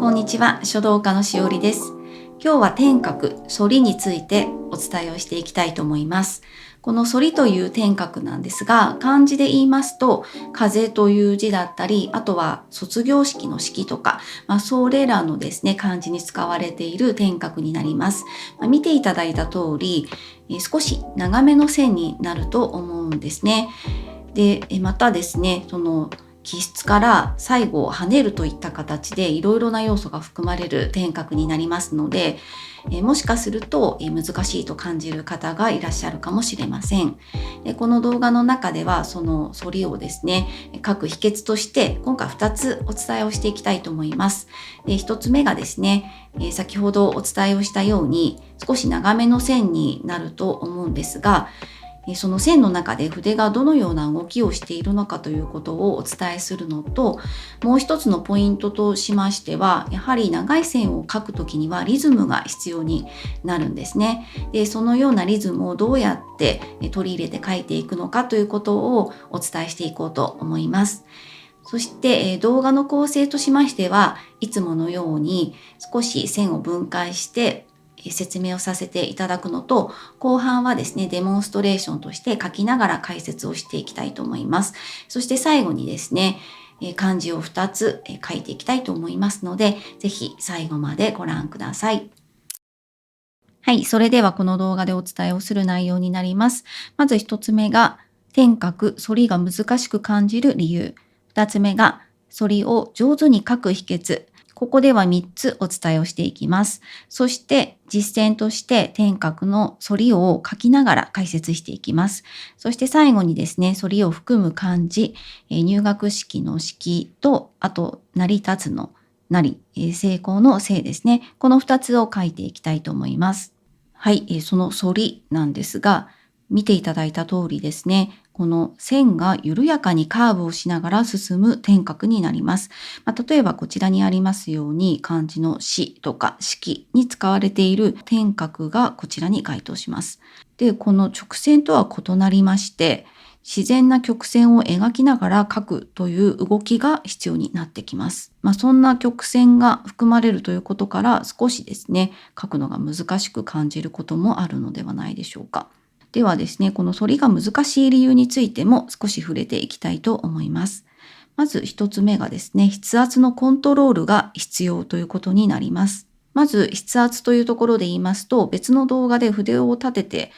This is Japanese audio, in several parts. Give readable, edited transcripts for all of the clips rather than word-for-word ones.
こんにちは、書道家のしおりです。今日は点覚、反りについてお伝えをしていきたいと思います。この反りという点覚なんですが、漢字で言いますと、風という字だったり、あとは卒業式の式とか、それらのですね、漢字に使われている点覚になります。見ていただいた通り、少し長めの線になると思うんですね。で、またですね、起筆から最後を跳ねるといった形でいろいろな要素が含まれる点覚になりますので、もしかすると難しいと感じる方がいらっしゃるかもしれません。この動画の中ではその反りをですね、書く秘訣として今回2つお伝えをしていきたいと思います。1つ目がですね、先ほどお伝えをしたように少し長めの線になると思うんですが、その線の中で筆がどのような動きをしているのかということをお伝えするのと、もう一つのポイントとしましては、やはり長い線を描くときにはリズムが必要になるんですね。で、そのようなリズムをどうやって取り入れて描いていくのかということをお伝えしていこうと思います。そして動画の構成としましては、いつものように少し線を分解して説明をさせていただくのと、後半はですね、デモンストレーションとして書きながら解説をしていきたいと思います。そして最後にですね、漢字を2つ書いていきたいと思いますので、ぜひ最後までご覧ください。はい、それではこの動画でお伝えをする内容になります。まず1つ目が、点覚、反りが難しく感じる理由。2つ目が、反りを上手に書く秘訣。ここでは3つお伝えをしていきます。そして実践として点覚の反りを書きながら解説していきます。そして最後にですね、反りを含む漢字、入学式の式と、あと成り立つの成り、成功の成ですね。この2つを書いていきたいと思います。はい、その反りなんですが、見ていただいた通りですね、この線が緩やかにカーブをしながら進む点覚になります。例えばこちらにありますように、漢字のしとか式に使われている点覚がこちらに該当します。で、この直線とは異なりまして、自然な曲線を描きながら書くという動きが必要になってきます。そんな曲線が含まれるということから少しですね、書くのが難しく感じることもあるのではないでしょうか。ではですね、この反りが難しい理由についても少し触れていきたいと思います。まず一つ目がですね、筆圧のコントロールが必要ということになります。まず筆圧というところで言いますと、別の動画で筆を立てて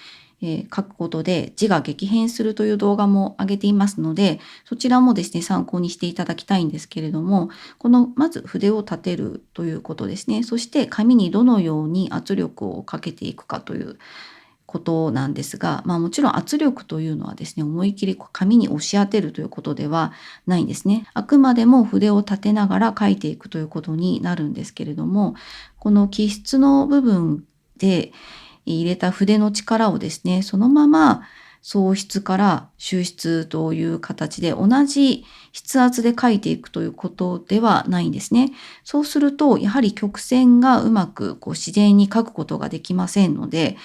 書くことで字が激変するという動画も上げていますので、そちらもですね、参考にしていただきたいんですけれども、このまず筆を立てるということですね。そして紙にどのように圧力をかけていくかということなんですが、もちろん圧力というのはですね、思い切り紙に押し当てるということではないんですね。あくまでも筆を立てながら書いていくということになるんですけれども、この起筆の部分で入れた筆の力をですね、そのまま送筆から収筆という形で同じ筆圧で書いていくということではないんですね。そうするとやはり曲線がうまく自然に書くことができませんので、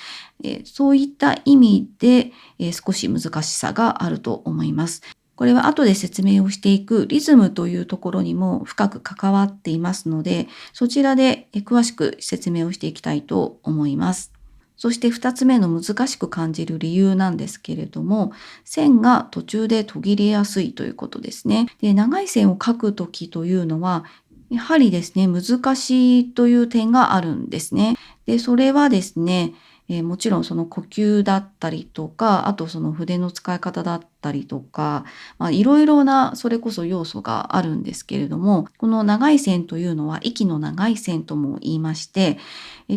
そういった意味で、少し難しさがあると思います。これは後で説明をしていくリズムというところにも深く関わっていますので、そちらで詳しく説明をしていきたいと思います。そして2つ目の難しく感じる理由なんですけれども、線が途中で途切れやすいということですね。で、長い線を描くときというのは、やはりですね、難しいという点があるんですね。で、それはですね、もちろんその呼吸だったりとか、あとその筆の使い方だったりとか、いろいろなそれこそ要素があるんですけれども、この長い線というのは息の長い線とも言いまして、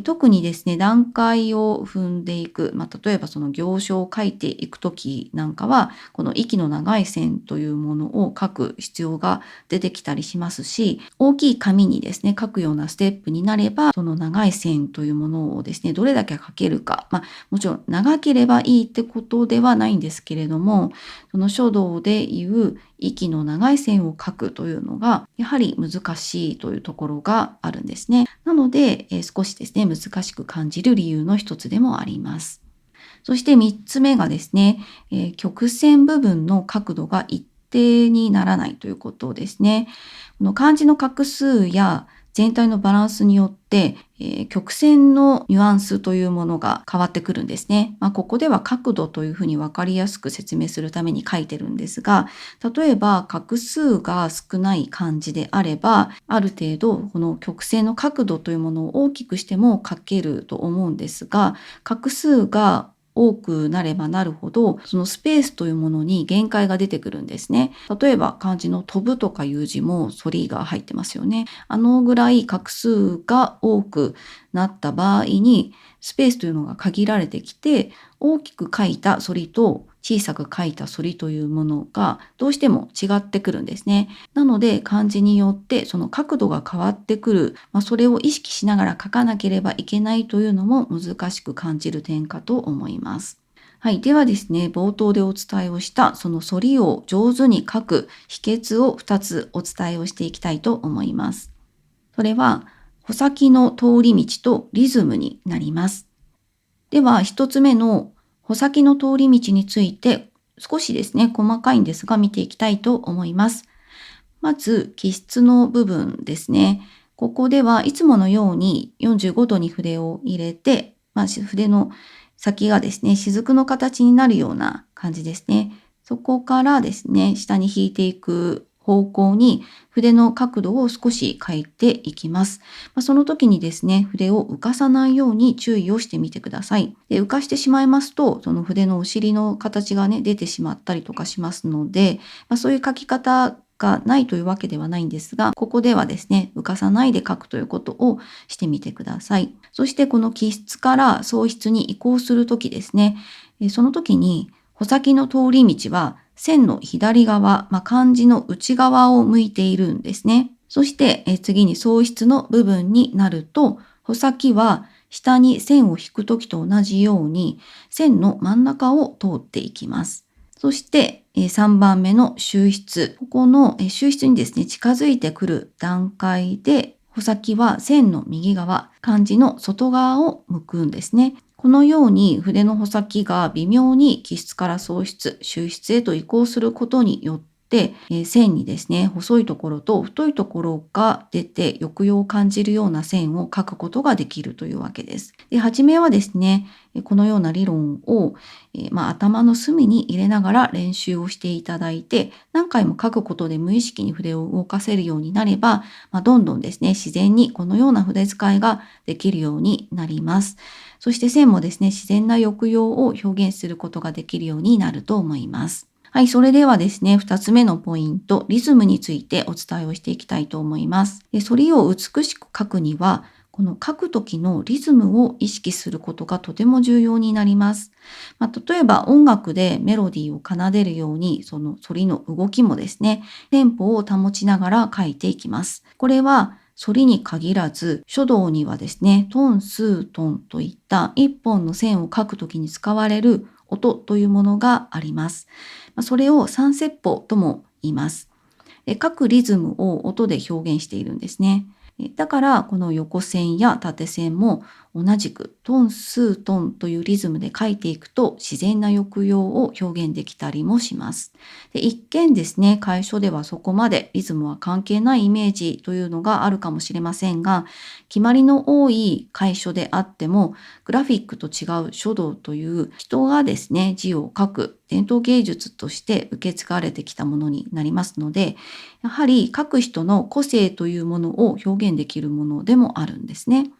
特にですね、段階を踏んでいく、例えばその行書を書いていくときなんかは、この息の長い線というものを書く必要が出てきたりしますし、大きい紙にですね、書くようなステップになれば、その長い線というものをですね、どれだけ書けるか、もちろん長ければいいってことではないんですけれども、その書道でいう息の長い線を書くというのがやはり難しいというところがあるんですね。なので、少しですね難しく感じる理由の一つでもあります。そして3つ目がですね、曲線部分の角度が一定にならないということですね。この漢字の画数や全体のバランスによって、曲線のニュアンスというものが変わってくるんですね。ここでは角度というふうに分かりやすく説明するために書いてるんですが、例えば画数が少ない漢字であれば、ある程度この曲線の角度というものを大きくしても書けると思うんですが、画数が多くなればなるほど、そのスペースというものに限界が出てくるんですね。例えば漢字の飛ぶとかいう字も反りが入ってますよね。あのぐらい画数が多くなった場合に、スペースというのが限られてきて、大きく書いた反りと小さく書いた反りというものがどうしても違ってくるんですね。なので漢字によってその角度が変わってくる、それを意識しながら書かなければいけないというのも難しく感じる点かと思います。はい。ではですね、冒頭でお伝えをしたその反りを上手に書く秘訣を2つお伝えをしていきたいと思います。それは、穂先の通り道とリズムになります。では、1つ目の穂先の通り道について少しですね、細かいんですが見ていきたいと思います。まず、起筆の部分ですね。ここではいつものように45度に筆を入れて、筆の先がですね、雫の形になるような感じですね。そこからですね、下に引いていく方向に筆の角度を少し変えていきます。その時にですね、筆を浮かさないように注意をしてみてください。で、浮かしてしまいますと、その筆のお尻の形がね、出てしまったりとかしますので、そういう書き方がないというわけではないんですが、ここではですね、浮かさないで書くということをしてみてください。そしてこの起筆から送筆に移行するときですね、その時に穂先の通り道は線の左側、漢字の内側を向いているんですね。そして次に送筆の部分になると、穂先は下に線を引くときと同じように線の真ん中を通っていきます。そして3番目の収筆。ここの収筆にですね、近づいてくる段階で、穂先は線の右側、漢字の外側を向くんですね。このように筆の穂先が微妙に起筆から送筆、収筆へと移行することによって、線にですね、細いところと太いところが出て抑揚を感じるような線を描くことができるというわけです。で、初めはですね、このような理論を、頭の隅に入れながら練習をしていただいて、何回も書くことで無意識に筆を動かせるようになれば、どんどんですね、自然にこのような筆使いができるようになります。そして線もですね、自然な抑揚を表現することができるようになると思います。はい、それではですね、2つ目のポイント、リズムについてお伝えをしていきたいと思います。反りを美しく書くには、この書く時のリズムを意識することがとても重要になります。例えば音楽でメロディーを奏でるように、その反りの動きもですね、テンポを保ちながら書いていきます。これは反りに限らず、書道にはですね、トン、スー、トンといった一本の線を書くときに使われる音というものがあります。それを三節法とも言います。各リズムを音で表現しているんですね。だからこの横線や縦線も同じくトンスートンというリズムで書いていくと自然な抑揚を表現できたりもします。で、一見ですね、楷書ではそこまでリズムは関係ないイメージというのがあるかもしれませんが、決まりの多い楷書であってもグラフィックと違う書道という人がですね、字を書く伝統芸術として受け継がれてきたものになりますので、やはり書く人の個性というものを表現できるものでもあるんですね。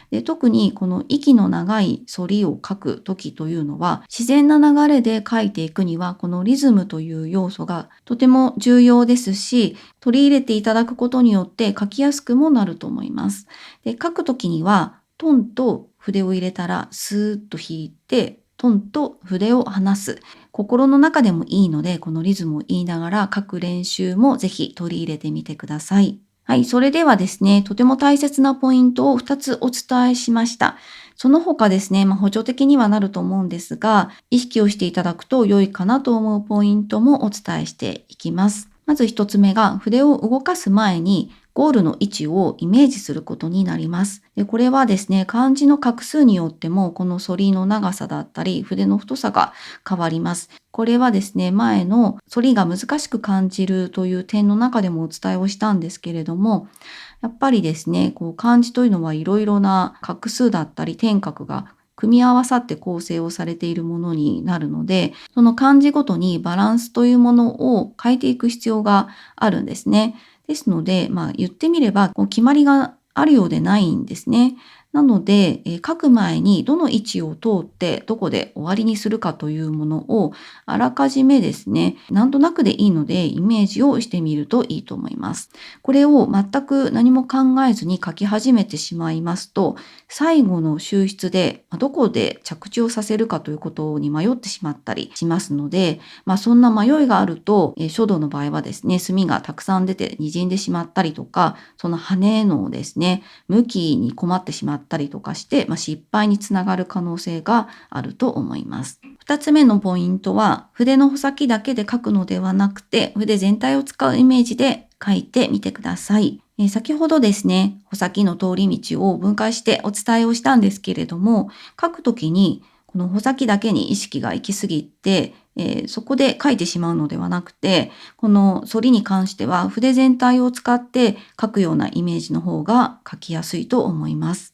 で、特にこの息の長い反りを書く時というのは、自然な流れで書いていくにはこのリズムという要素がとても重要ですし、取り入れていただくことによって書きやすくもなると思います。で、書く時にはトンと筆を入れたらスーッと引いてトンと筆を離す。心の中でもいいので、このリズムを言いながら書く練習もぜひ取り入れてみてください。はい、それではですね、とても大切なポイントを2つお伝えしました。その他ですね、補助的にはなると思うんですが、意識をしていただくと良いかなと思うポイントもお伝えしていきます。まず1つ目が、筆を動かす前にゴールの位置をイメージすることになります。で、これはですね、漢字の画数によってもこの反りの長さだったり筆の太さが変わります。これはですね、前の反りが難しく感じるという点の中でもお伝えをしたんですけれども、やっぱりですね、漢字というのはいろいろな画数だったり点画が組み合わさって構成をされているものになるので、その漢字ごとにバランスというものを変えていく必要があるんですね。ですので、言ってみれば決まりがあるようでないんですね。なので、書く前にどの位置を通ってどこで終わりにするかというものをあらかじめですね、なんとなくでいいのでイメージをしてみるといいと思います。これを全く何も考えずに書き始めてしまいますと、最後の収筆でどこで着地をさせるかということに迷ってしまったりしますので、そんな迷いがあると、書道の場合はですね、墨がたくさん出て滲んでしまったりとか、その羽のですね、向きに困ってしまったりとかして、失敗につながる可能性があると思います。2つ目のポイントは、筆の穂先だけで書くのではなくて、筆全体を使うイメージで書いてみてください。先ほどですね、穂先の通り道を分解してお伝えをしたんですけれども、書くときにこの穂先だけに意識が行き過ぎて、そこで書いてしまうのではなくて、この反りに関しては筆全体を使って書くようなイメージの方が書きやすいと思います。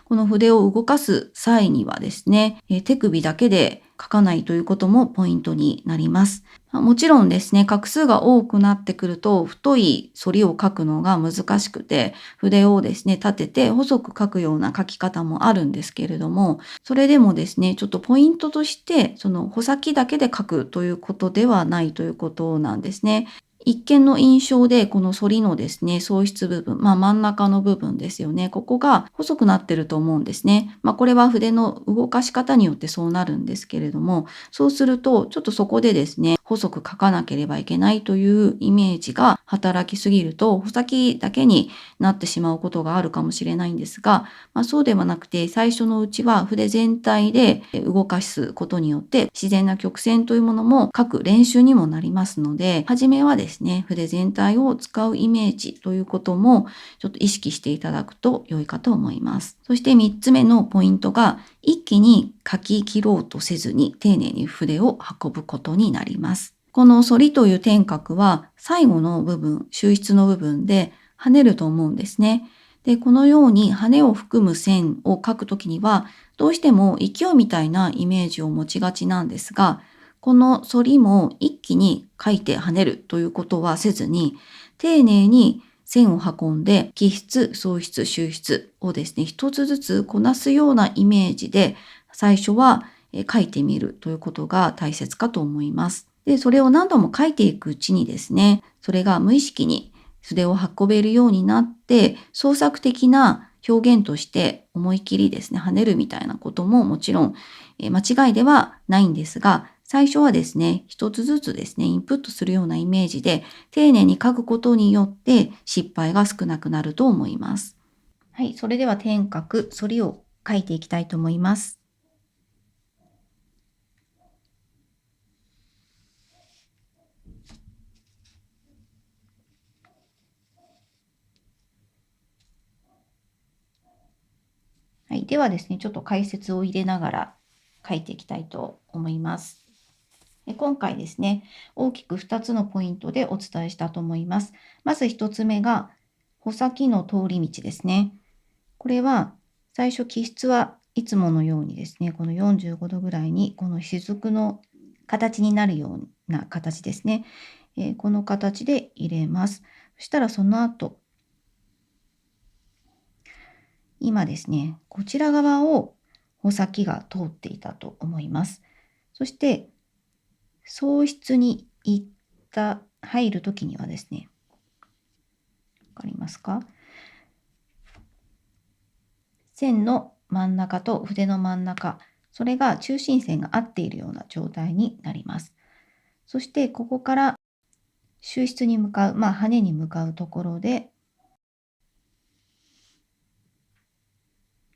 この筆を動かす際にはですね、手首だけで書かないということもポイントになります。もちろんですね、画数が多くなってくると太い反りを書くのが難しくて、筆をですね、立てて細く書くような書き方もあるんですけれども、それでもですね、ちょっとポイントとして、その穂先だけで書くということではないということなんですね。一見の印象でこの反りのですね、創出部分、真ん中の部分ですよね。ここが細くなってると思うんですね。これは筆の動かし方によってそうなるんですけれども、そうするとちょっとそこでですね、細く書かなければいけないというイメージが働きすぎると、穂先だけになってしまうことがあるかもしれないんですが、そうではなくて、最初のうちは筆全体で動かすことによって自然な曲線というものも書く練習にもなりますので、初めはですね、筆全体を使うイメージということもちょっと意識していただくと良いかと思います。そして3つ目のポイントが、一気に書き切ろうとせずに丁寧に筆を運ぶことになります。この反りという点画は最後の部分、収筆の部分で跳ねると思うんですね。で、このように羽を含む線を描くときには、どうしても勢いみたいなイメージを持ちがちなんですが、この反りも一気に描いて跳ねるということはせずに、丁寧に線を運んで、起筆、創筆、収筆をですね、一つずつこなすようなイメージで、最初は描いてみるということが大切かと思います。で、それを何度も描いていくうちにですね、それが無意識に筆を運べるようになって、創作的な表現として思い切りですね、跳ねるみたいなことももちろん間違いではないんですが、最初はですね、一つずつですね、インプットするようなイメージで丁寧に書くことによって失敗が少なくなると思います。はい、それでは点画、反りを書いていきたいと思います。はい、ではですね、ちょっと解説を入れながら書いていきたいと思います。今回ですね、大きく2つのポイントでお伝えしたと思います。まず1つ目が、穂先の通り道ですね。これは最初起筆はいつものようにですね、この45度ぐらいにこの雫の形になるような形ですね。この形で入れます。そしたらその後、今ですね、こちら側を穂先が通っていたと思います。そして創出に入るときにはですね、わかりますか？線の真ん中と筆の真ん中、それが中心線が合っているような状態になります。そしてここから収筆に向かう、羽に向かうところで、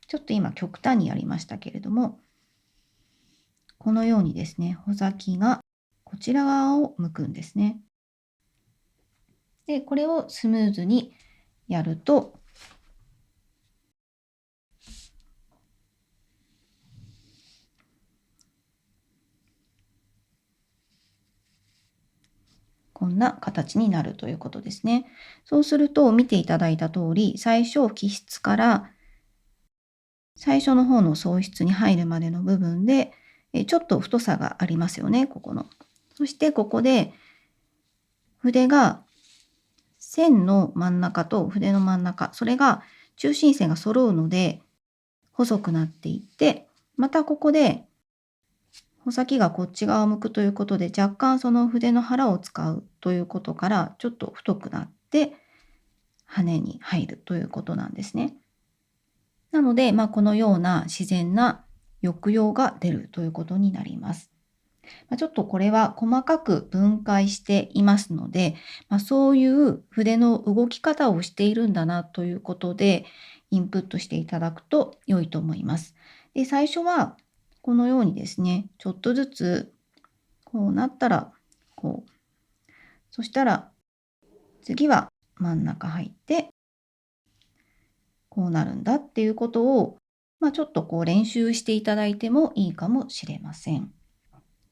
ちょっと今極端にやりましたけれども、このようにですね、穂先がこちら側を向くんですね。で、これをスムーズにやると、こんな形になるということですね。そうすると見ていただいた通り、最初起筆から最初の方の送筆に入るまでの部分で、ちょっと太さがありますよね、ここの。そしてここで筆が線の真ん中と筆の真ん中、それが中心線が揃うので細くなっていって、またここで穂先がこっち側を向くということで、若干その筆の腹を使うということからちょっと太くなって羽に入るということなんですね。なので、このような自然な抑揚が出るということになります。ちょっとこれは細かく分解していますので、そういう筆の動き方をしているんだなということで、インプットしていただくと良いと思います。で、最初はこのようにですね、ちょっとずつこうなったらこう、そしたら次は真ん中入って、こうなるんだっていうことを、ちょっとこう練習していただいてもいいかもしれません。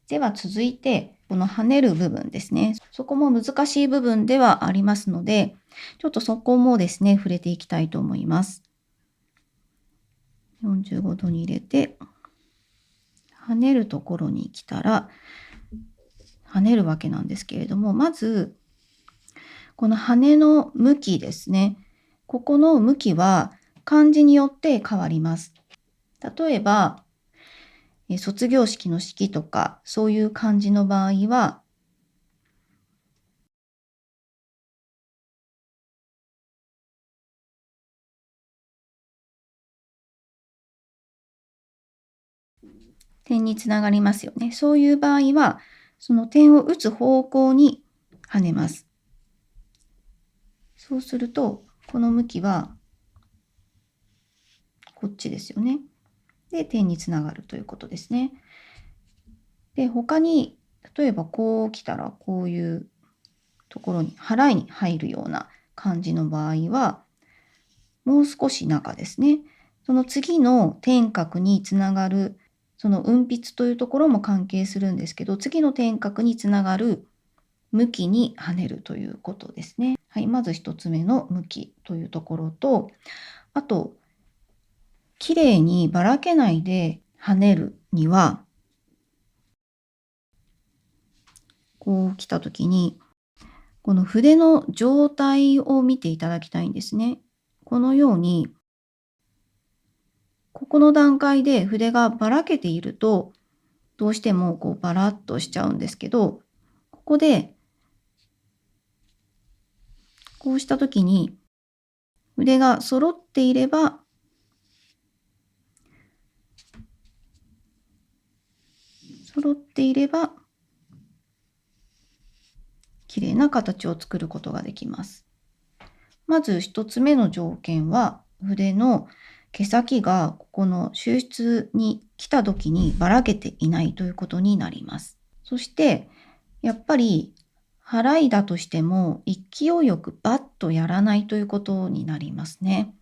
では続いて、この跳ねる部分ですね。そこも難しい部分ではありますので、ちょっとそこもですね、触れていきたいと思います。45度に入れて、跳ねるところに来たら、跳ねるわけなんですけれども、まず、この羽の向きですね。ここの向きは漢字によって変わります。例えば、卒業式の式とか、そういう漢字の場合は、点につながりますよね。そういう場合は、その点を打つ方向に跳ねます。そうすると、この向きは、こっちですよね。で、点につながるということですね。で、他に、例えばこう来たら、こういうところに、払いに入るような感じの場合は、もう少し中ですね。その次の点角につながる、その運筆というところも関係するんですけど、次の点角につながる向きに跳ねるということですね。はい、まず1つ目の向きというところと、あと、綺麗にばらけないで跳ねるには、こう来た時に、この筆の状態を見ていただきたいんですね。このように、ここの段階で筆がばらけていると、どうしてもこうバラッとしちゃうんですけど、ここで、こうした時に、筆が揃っていれば、綺麗な形を作ることができます。まず1つ目の条件は、筆の毛先がここの収筆に来た時にばらけていないということになります。そして、やっぱり払いだとしても勢いよくバッとやらないということになりますね。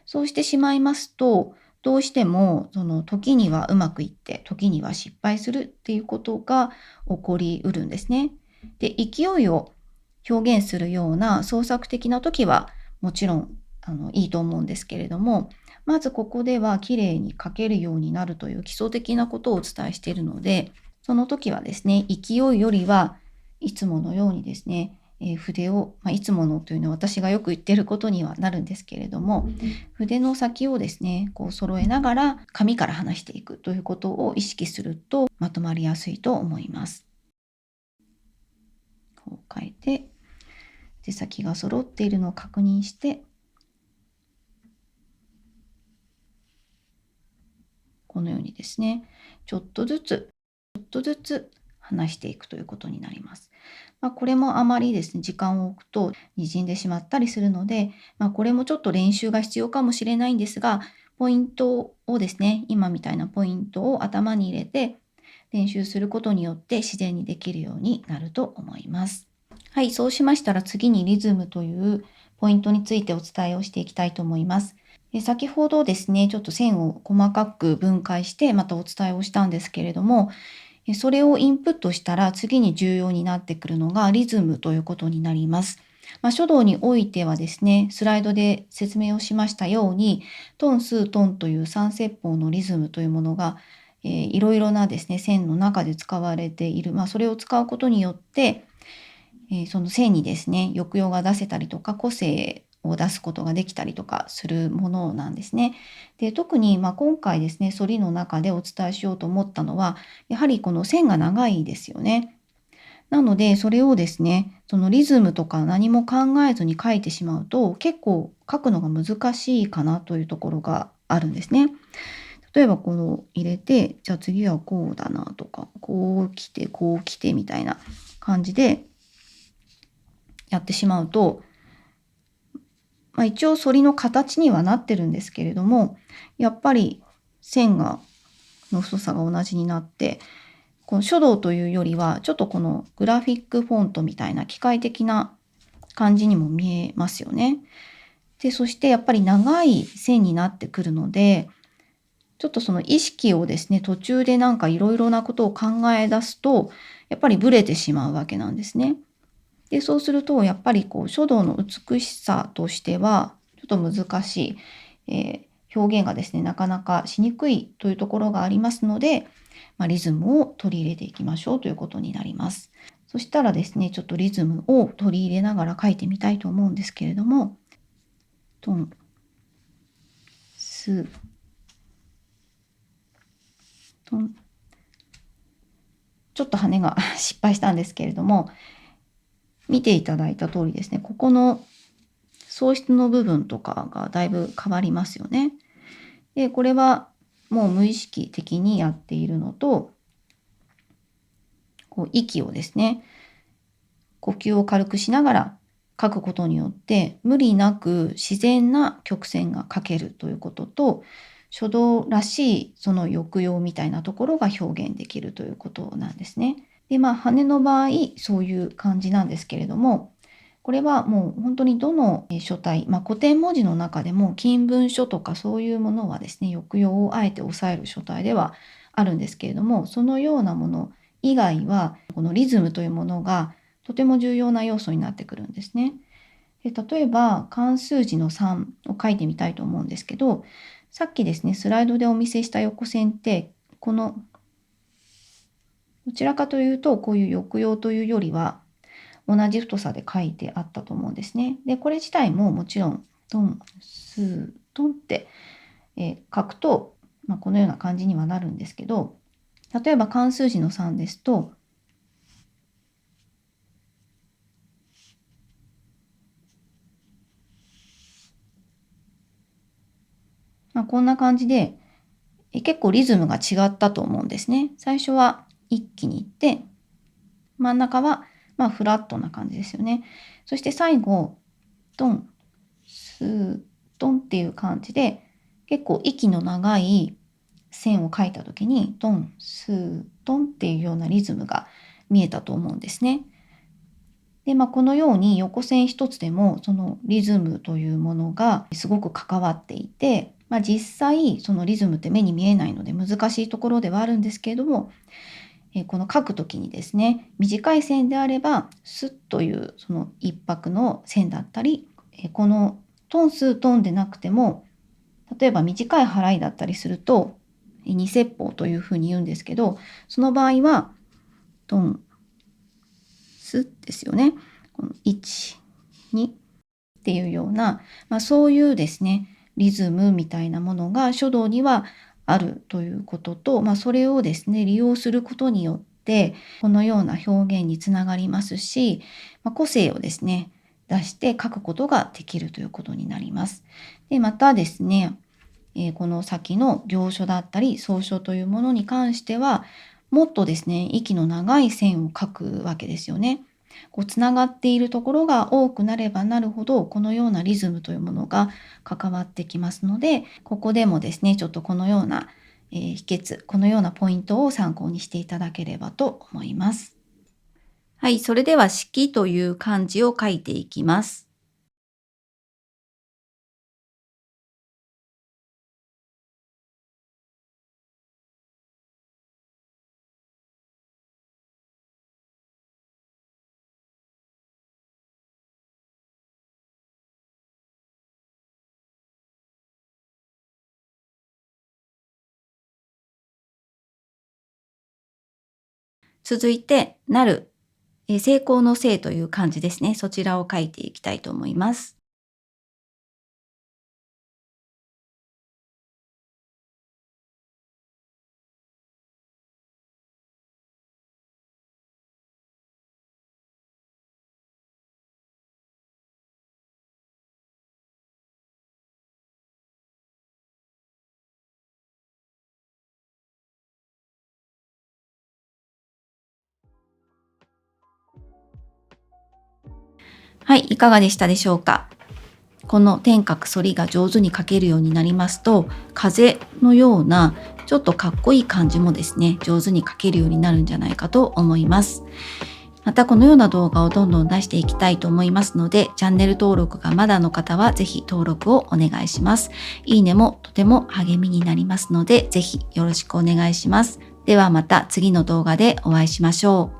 そうしてしまいますと、どうしてもその時にはうまくいって、時には失敗するっていうことが起こりうるんですね。で、勢いを表現するような創作的な時はもちろんいいと思うんですけれども、まずここでは綺麗に書けるようになるという基礎的なことをお伝えしているので、その時はですね、勢いよりはいつものようにですね、筆を、いつものというのは私がよく言っていることにはなるんですけれども、筆の先をですね、こう揃えながら紙から離していくということを意識するとまとまりやすいと思います。こう書いて、手先が揃っているのを確認して、このようにですね、ちょっとずつ離していくということになります。これもあまりですね、時間を置くと滲んでしまったりするので、これもちょっと練習が必要かもしれないんですが、ポイントをですね、今みたいなポイントを頭に入れて練習することによって自然にできるようになると思います。はい、そうしましたら次にリズムというポイントについてお伝えをしていきたいと思います。先ほどですね、ちょっと線を細かく分解してまたお伝えをしたんですけれども、それをインプットしたら次に重要になってくるのがリズムということになります。書道においてはですね、スライドで説明をしましたように、トン、スー、トンという三節法のリズムというものが、いろいろなですね、線の中で使われている。それを使うことによって、その線にですね、抑揚が出せたりとか、個性を出すことができたりとかするものなんですね。で、特に今回ですね、反りの中でお伝えしようと思ったのは、やはりこの線が長いですよね。なので、それをですね、そのリズムとか何も考えずに書いてしまうと、結構書くのが難しいかなというところがあるんですね。例えばこの入れて、じゃあ次はこうだなとか、こう来て、こう来てみたいな感じでやってしまうと、一応反りの形にはなってるんですけれども、やっぱり線の太さが同じになって、この書道というよりは、ちょっとこのグラフィックフォントみたいな機械的な感じにも見えますよね。で、そしてやっぱり長い線になってくるので、ちょっとその意識をですね、途中でなんかいろいろなことを考え出すと、やっぱりブレてしまうわけなんですね。で、そうするとやっぱりこう書道の美しさとしては、ちょっと難しい、表現がですね、なかなかしにくいというところがありますので、リズムを取り入れていきましょうということになります。そしたらですね、ちょっとリズムを取り入れながら書いてみたいと思うんですけれども、トン、ス、トン、ちょっと羽が失敗したんですけれども、見ていただいた通りですね、ここの創出の部分とかがだいぶ変わりますよね。で、これはもう無意識的にやっているのと、こう息をですね、呼吸を軽くしながら書くことによって、無理なく自然な曲線が書けるということと、書道らしいその抑揚みたいなところが表現できるということなんですね。で、羽の場合、そういう感じなんですけれども、これはもう本当にどの書体、古典文字の中でも金文書とかそういうものはですね、抑揚をあえて抑える書体ではあるんですけれども、そのようなもの以外は、このリズムというものがとても重要な要素になってくるんですね。で、例えば漢数字の3を書いてみたいと思うんですけど、さっきですね、スライドでお見せした横線って、このどちらかというと、こういう抑揚というよりは、同じ太さで書いてあったと思うんですね。で、これ自体ももちろん、トン、スー、トンって、書くと、このような感じにはなるんですけど、例えば漢数字の3ですと、こんな感じで、結構リズムが違ったと思うんですね。最初は一気にいって、真ん中はフラットな感じですよね。そして最後、トン、スー、トンっていう感じで、結構息の長い線を書いた時に、トン、スー、トンっていうようなリズムが見えたと思うんですね。で、このように横線一つでもそのリズムというものがすごく関わっていて、実際そのリズムって目に見えないので難しいところではあるんですけれども、この書くときにですね、短い線であればスッというその一拍の線だったり、このトンストンでなくても、例えば短い払いだったりすると二節法というふうに言うんですけど、その場合はトンスですよね。この1、2っていうような、そういうですね、リズムみたいなものが書道にはあるということと、それをですね、利用することによって、このような表現につながりますし、個性をですね、出して書くことができるということになります。で、またですね、この先の行書だったり草書というものに関しては、もっとですね、息の長い線を書くわけですよね。こうつながっているところが多くなればなるほど、このようなリズムというものが関わってきますので、ここでもですね、ちょっとこのような、秘訣、このようなポイントを参考にしていただければと思います。はい、それでは式という漢字を書いていきます。続いて、なる、成功の成という漢字ですね。そちらを書いていきたいと思います。はい、いかがでしたでしょうか。この天角反りが上手に書けるようになりますと、風のようなちょっとかっこいい漢字もですね、上手に書けるようになるんじゃないかと思います。またこのような動画をどんどん出していきたいと思いますので、チャンネル登録がまだの方はぜひ登録をお願いします。いいねもとても励みになりますので、ぜひよろしくお願いします。ではまた次の動画でお会いしましょう。